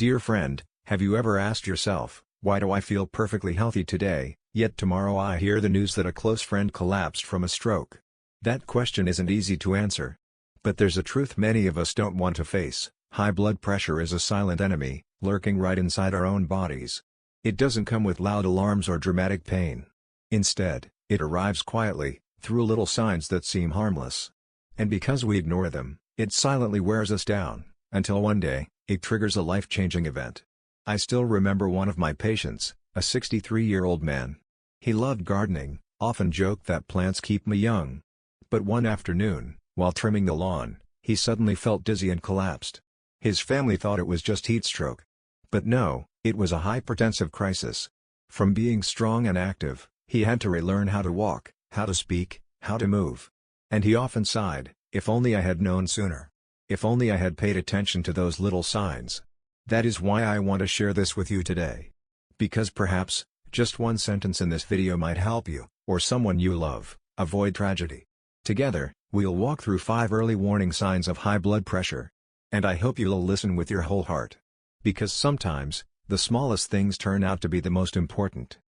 Dear friend, have you ever asked yourself, why do I feel perfectly healthy today, yet tomorrow I hear the news that a close friend collapsed from a stroke? That question isn't easy to answer. But there's a truth many of us don't want to face: high blood pressure is a silent enemy, lurking right inside our own bodies. It doesn't come with loud alarms or dramatic pain. Instead, it arrives quietly, through little signs that seem harmless. And because we ignore them, it silently wears us down, until one day, it triggers a life-changing event. I still remember one of my patients, a 63-year-old man. He loved gardening, often joked that plants keep me young. But one afternoon, while trimming the lawn, he suddenly felt dizzy and collapsed. His family thought it was just heat stroke. But no, it was a hypertensive crisis. From being strong and active, he had to relearn how to walk, how to speak, how to move. And he often sighed, if only I had known sooner. If only I had paid attention to those little signs. That is why I want to share this with you today. Because perhaps, just one sentence in this video might help you, or someone you love, avoid tragedy. Together, we'll walk through 5 early warning signs of high blood pressure. And I hope you'll listen with your whole heart. Because sometimes, the smallest things turn out to be the most important.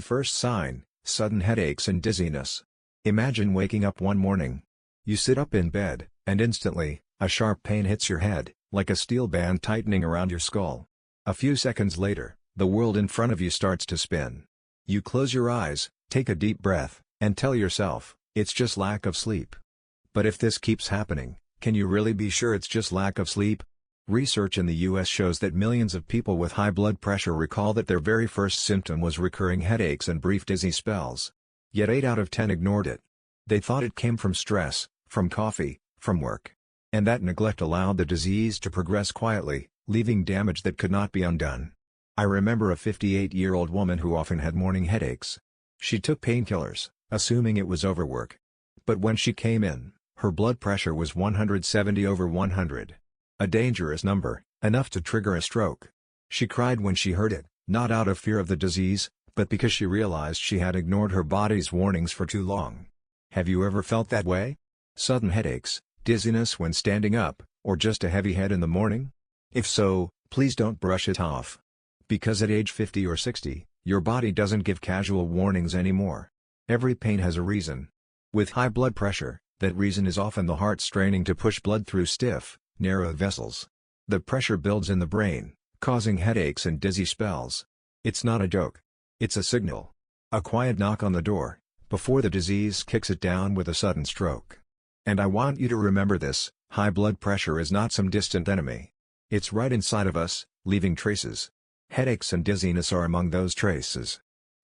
First sign, sudden headaches and dizziness. Imagine waking up one morning. You sit up in bed, and instantly, a sharp pain hits your head, like a steel band tightening around your skull. A few seconds later, the world in front of you starts to spin. You close your eyes, take a deep breath, and tell yourself, it's just lack of sleep. But if this keeps happening, can you really be sure it's just lack of sleep? Research in the US shows that millions of people with high blood pressure recall that their very first symptom was recurring headaches and brief dizzy spells. Yet 8 out of 10 ignored it. They thought it came from stress, from coffee, from work. And that neglect allowed the disease to progress quietly, leaving damage that could not be undone. I remember a 58-year-old woman who often had morning headaches. She took painkillers, assuming it was overwork. But when she came in, her blood pressure was 170/100. A dangerous number, enough to trigger a stroke. She cried when she heard it, not out of fear of the disease, but because she realized she had ignored her body's warnings for too long. Have you ever felt that way? Sudden headaches, dizziness when standing up, or just a heavy head in the morning? If so, please don't brush it off. Because at age 50 or 60, your body doesn't give casual warnings anymore. Every pain has a reason. With high blood pressure, that reason is often the heart straining to push blood through stiff, narrow vessels. The pressure builds in the brain, causing headaches and dizzy spells. It's not a joke. It's a signal. A quiet knock on the door, before the disease kicks it down with a sudden stroke. And I want you to remember this: high blood pressure is not some distant enemy. It's right inside of us, leaving traces. Headaches and dizziness are among those traces.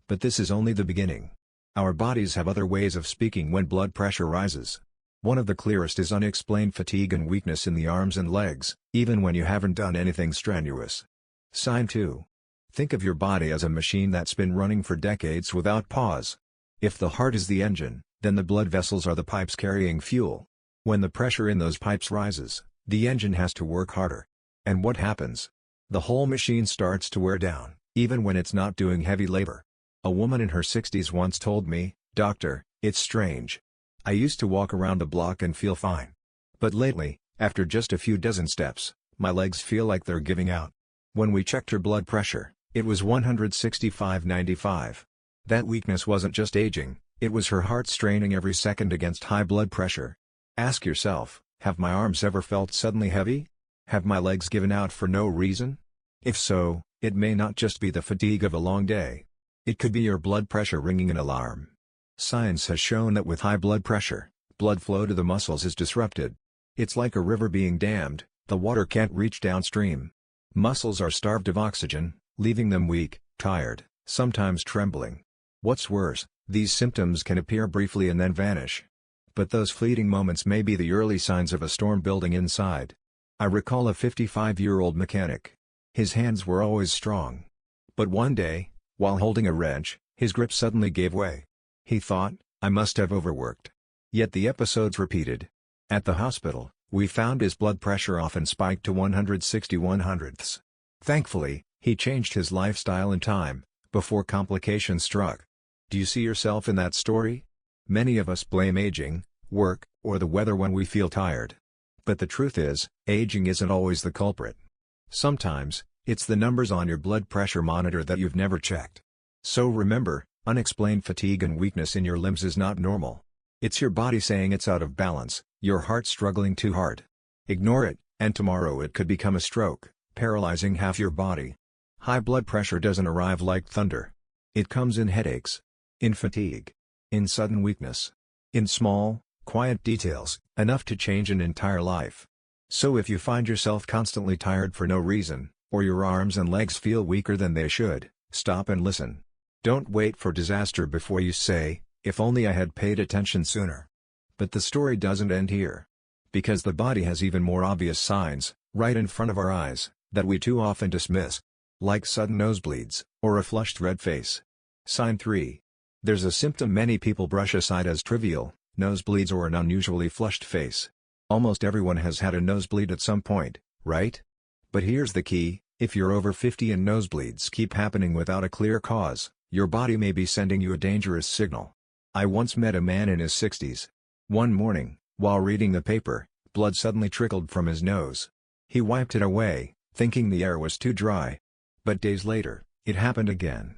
But this is only the beginning. Our bodies have other ways of speaking when blood pressure rises. One of the clearest is unexplained fatigue and weakness in the arms and legs, even when you haven't done anything strenuous. Sign 2. Think of your body as a machine that's been running for decades without pause. If the heart is the engine, then the blood vessels are the pipes carrying fuel. When the pressure in those pipes rises, the engine has to work harder. And what happens? The whole machine starts to wear down, even when it's not doing heavy labor. A woman in her 60s once told me, "Doctor, it's strange. I used to walk around the block and feel fine. But lately, after just a few dozen steps, my legs feel like they're giving out." When we checked her blood pressure, it was 165/95. That weakness wasn't just aging, it was her heart straining every second against high blood pressure. Ask yourself, have my arms ever felt suddenly heavy? Have my legs given out for no reason? If so, it may not just be the fatigue of a long day. It could be your blood pressure ringing an alarm. Science has shown that with high blood pressure, blood flow to the muscles is disrupted. It's like a river being dammed, the water can't reach downstream. Muscles are starved of oxygen, leaving them weak, tired, sometimes trembling. What's worse, these symptoms can appear briefly and then vanish. But those fleeting moments may be the early signs of a storm building inside. I recall a 55-year-old mechanic. His hands were always strong. But one day, while holding a wrench, his grip suddenly gave way. He thought, "I must have overworked." Yet the episodes repeated. At the hospital, we found his blood pressure often spiked to 160/100. Thankfully, he changed his lifestyle in time, before complications struck. Do you see yourself in that story? Many of us blame aging, work, or the weather when we feel tired. But the truth is, aging isn't always the culprit. Sometimes, it's the numbers on your blood pressure monitor that you've never checked. So remember, unexplained fatigue and weakness in your limbs is not normal. It's your body saying it's out of balance, your heart struggling too hard. Ignore it, and tomorrow it could become a stroke, paralyzing half your body. High blood pressure doesn't arrive like thunder. It comes in headaches, in fatigue, in sudden weakness, in small, quiet details, enough to change an entire life. So if you find yourself constantly tired for no reason, or your arms and legs feel weaker than they should, stop and listen. Don't wait for disaster before you say, "If only I had paid attention sooner." But the story doesn't end here. Because the body has even more obvious signs, right in front of our eyes, that we too often dismiss. Like sudden nosebleeds, or a flushed red face. Sign 3. There's a symptom many people brush aside as trivial: nosebleeds or an unusually flushed face. Almost everyone has had a nosebleed at some point, right? But here's the key: if you're over 50 and nosebleeds keep happening without a clear cause, your body may be sending you a dangerous signal. I once met a man in his 60s. One morning, while reading the paper, blood suddenly trickled from his nose. He wiped it away, thinking the air was too dry. But days later, it happened again.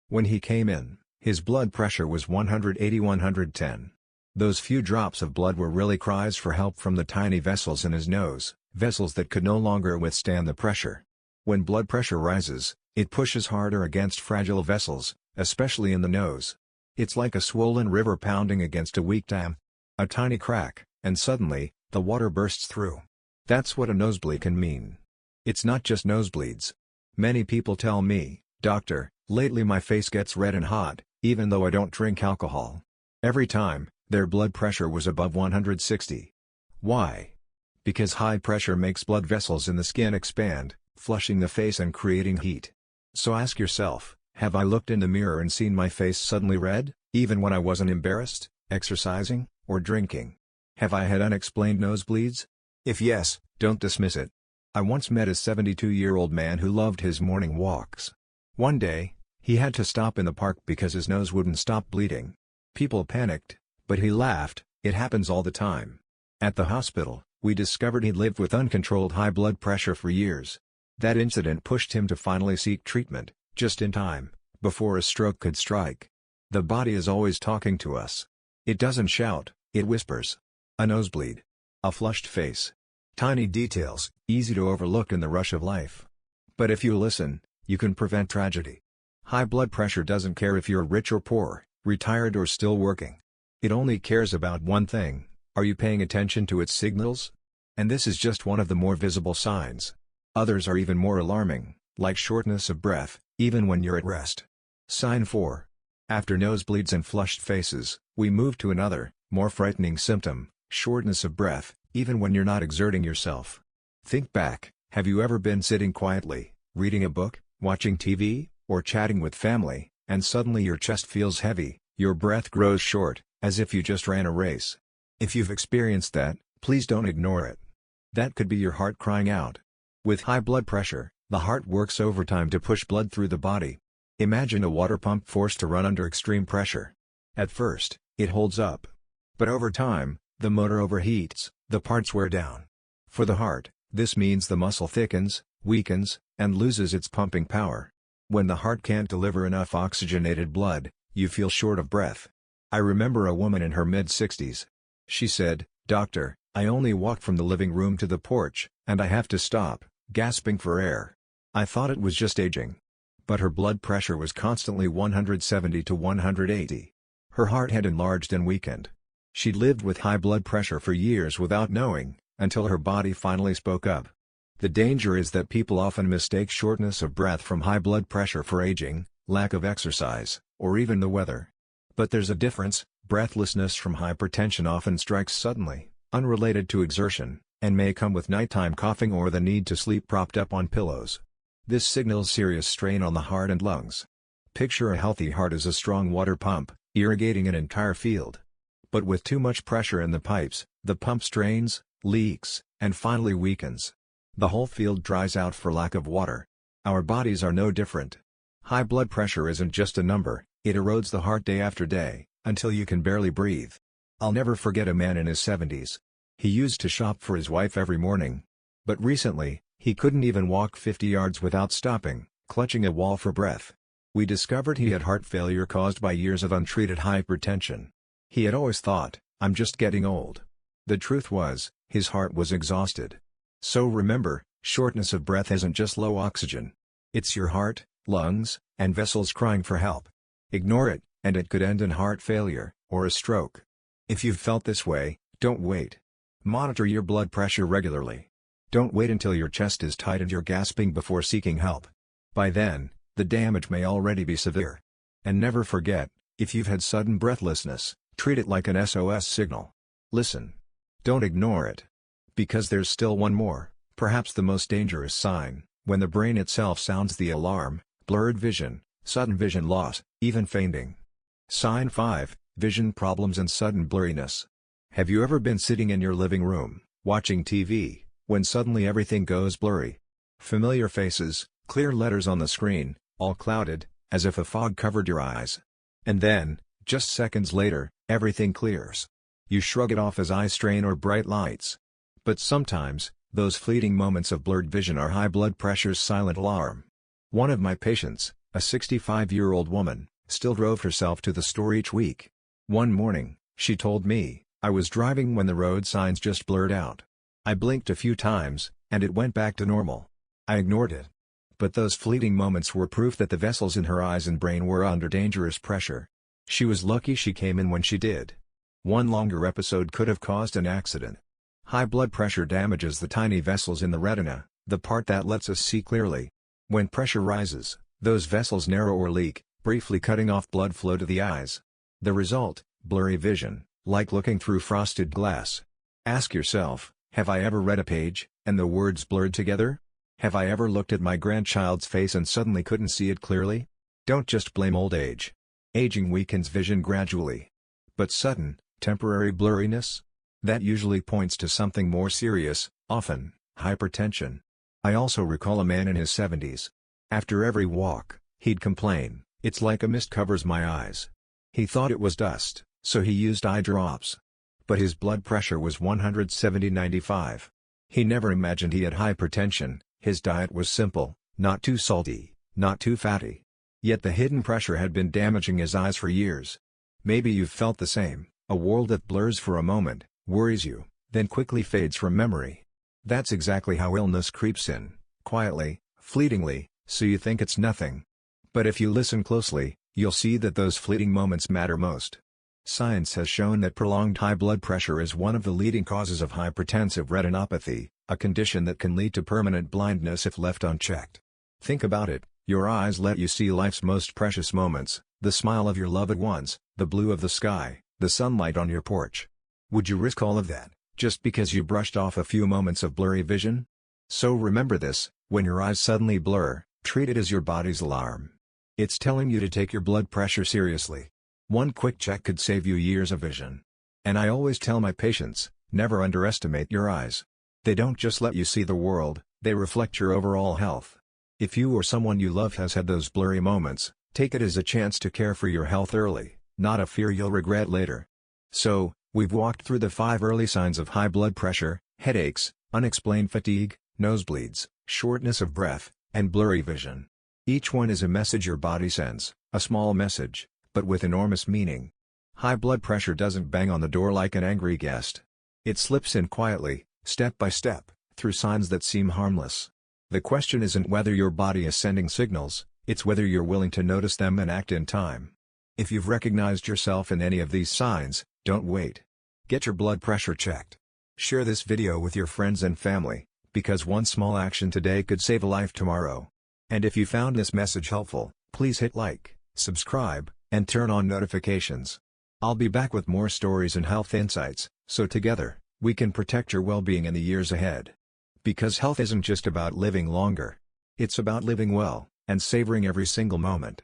When he came in, his blood pressure was 180/110. Those few drops of blood were really cries for help from the tiny vessels in his nose, vessels that could no longer withstand the pressure. When blood pressure rises, it pushes harder against fragile vessels, especially in the nose. It's like a swollen river pounding against a weak dam. A tiny crack, and suddenly, the water bursts through. That's what a nosebleed can mean. It's not just nosebleeds. Many people tell me, "Doctor, lately my face gets red and hot, even though I don't drink alcohol." Every time, their blood pressure was above 160. Why? Because high pressure makes blood vessels in the skin expand, flushing the face and creating heat. So ask yourself, have I looked in the mirror and seen my face suddenly red, even when I wasn't embarrassed, exercising, or drinking? Have I had unexplained nosebleeds? If yes, don't dismiss it. I once met a 72-year-old man who loved his morning walks. One day, he had to stop in the park because his nose wouldn't stop bleeding. People panicked, but he laughed. "It happens all the time." At the hospital, we discovered he'd lived with uncontrolled high blood pressure for years. That incident pushed him to finally seek treatment, just in time, before a stroke could strike. The body is always talking to us. It doesn't shout, it whispers. A nosebleed. A flushed face. Tiny details, easy to overlook in the rush of life. But if you listen, you can prevent tragedy. High blood pressure doesn't care if you're rich or poor, retired or still working. It only cares about one thing: are you paying attention to its signals? And this is just one of the more visible signs. Others are even more alarming, like shortness of breath, even when you're at rest. Sign 4. After nosebleeds and flushed faces, we move to another, more frightening symptom: shortness of breath, even when you're not exerting yourself. Think back, have you ever been sitting quietly, reading a book, watching TV, or chatting with family, and suddenly your chest feels heavy, your breath grows short, as if you just ran a race? If you've experienced that, please don't ignore it. That could be your heart crying out. With high blood pressure, the heart works overtime to push blood through the body. Imagine a water pump forced to run under extreme pressure. At first, it holds up. But over time, the motor overheats, the parts wear down. For the heart, this means the muscle thickens, weakens, and loses its pumping power. When the heart can't deliver enough oxygenated blood, you feel short of breath. I remember a woman in her mid-60s. She said, "Doctor, I only walk from the living room to the porch, and I have to stop, gasping for air." I thought it was just aging. But her blood pressure was constantly 170 to 180. Her heart had enlarged and weakened. She'd lived with high blood pressure for years without knowing, until her body finally spoke up. The danger is that people often mistake shortness of breath from high blood pressure for aging, lack of exercise, or even the weather. But there's a difference. Breathlessness from hypertension often strikes suddenly, unrelated to exertion, and may come with nighttime coughing or the need to sleep propped up on pillows. This signals serious strain on the heart and lungs. Picture a healthy heart as a strong water pump, irrigating an entire field. But with too much pressure in the pipes, the pump strains, leaks, and finally weakens. The whole field dries out for lack of water. Our bodies are no different. High blood pressure isn't just a number, it erodes the heart day after day, until you can barely breathe. I'll never forget a man in his 70s. He used to shop for his wife every morning. But recently, He couldn't even walk 50 yards without stopping, clutching a wall for breath. We discovered he had heart failure caused by years of untreated hypertension. He had always thought, "I'm just getting old." The truth was, his heart was exhausted. So remember, shortness of breath isn't just low oxygen. It's your heart, lungs, and vessels crying for help. Ignore it, and it could end in heart failure, or a stroke. If you've felt this way, don't wait. Monitor your blood pressure regularly. Don't wait until your chest is tight and you're gasping before seeking help. By then, the damage may already be severe. And never forget, if you've had sudden breathlessness, treat it like an SOS signal. Listen. Don't ignore it. Because there's still one more, perhaps the most dangerous sign, when the brain itself sounds the alarm: blurred vision, sudden vision loss, even fainting. Sign 5, vision problems and sudden blurriness. Have you ever been sitting in your living room, watching TV, when suddenly everything goes blurry? Familiar faces, clear letters on the screen, all clouded, as if a fog covered your eyes. And then, just seconds later, everything clears. You shrug it off as eye strain or bright lights. But sometimes, those fleeting moments of blurred vision are high blood pressure's silent alarm. One of my patients, a 65-year-old woman, still drove herself to the store each week. One morning, she told me, "I was driving when the road signs just blurred out. I blinked a few times, and it went back to normal. I ignored it." But those fleeting moments were proof that the vessels in her eyes and brain were under dangerous pressure. She was lucky she came in when she did. One longer episode could have caused an accident. High blood pressure damages the tiny vessels in the retina, the part that lets us see clearly. When pressure rises, those vessels narrow or leak, briefly cutting off blood flow to the eyes. The result, blurry vision, like looking through frosted glass. Ask yourself, have I ever read a page, and the words blurred together? Have I ever looked at my grandchild's face and suddenly couldn't see it clearly? Don't just blame old age. Aging weakens vision gradually. But sudden, temporary blurriness? That usually points to something more serious, often, hypertension. I also recall a man in his 70s. After every walk, he'd complain, "It's like a mist covers my eyes." He thought it was dust, so he used eye drops. But his blood pressure was 170/95. He never imagined he had hypertension. His diet was simple, not too salty, not too fatty. Yet the hidden pressure had been damaging his eyes for years. Maybe you've felt the same. A world that blurs for a moment, worries you, then quickly fades from memory. That's exactly how illness creeps in, quietly, fleetingly, so you think it's nothing. But if you listen closely, you'll see that those fleeting moments matter most. Science has shown that prolonged high blood pressure is one of the leading causes of hypertensive retinopathy, a condition that can lead to permanent blindness if left unchecked. Think about it, your eyes let you see life's most precious moments, the smile of your loved ones, the blue of the sky, the sunlight on your porch. Would you risk all of that, just because you brushed off a few moments of blurry vision? So remember this, when your eyes suddenly blur, treat it as your body's alarm. It's telling you to take your blood pressure seriously. One quick check could save you years of vision. And I always tell my patients, never underestimate your eyes. They don't just let you see the world, they reflect your overall health. If you or someone you love has had those blurry moments, take it as a chance to care for your health early, not a fear you'll regret later. So, we've walked through the 5 early signs of high blood pressure: headaches, unexplained fatigue, nosebleeds, shortness of breath, and blurry vision. Each one is a message your body sends, a small message, but with enormous meaning. High blood pressure doesn't bang on the door like an angry guest. It slips in quietly, step by step, through signs that seem harmless. The question isn't whether your body is sending signals, it's whether you're willing to notice them and act in time. If you've recognized yourself in any of these signs, don't wait. Get your blood pressure checked. Share this video with your friends and family, because one small action today could save a life tomorrow. And if you found this message helpful, please hit like, subscribe, and turn on notifications. I'll be back with more stories and health insights, so together, we can protect your well-being in the years ahead. Because health isn't just about living longer. It's about living well, and savoring every single moment.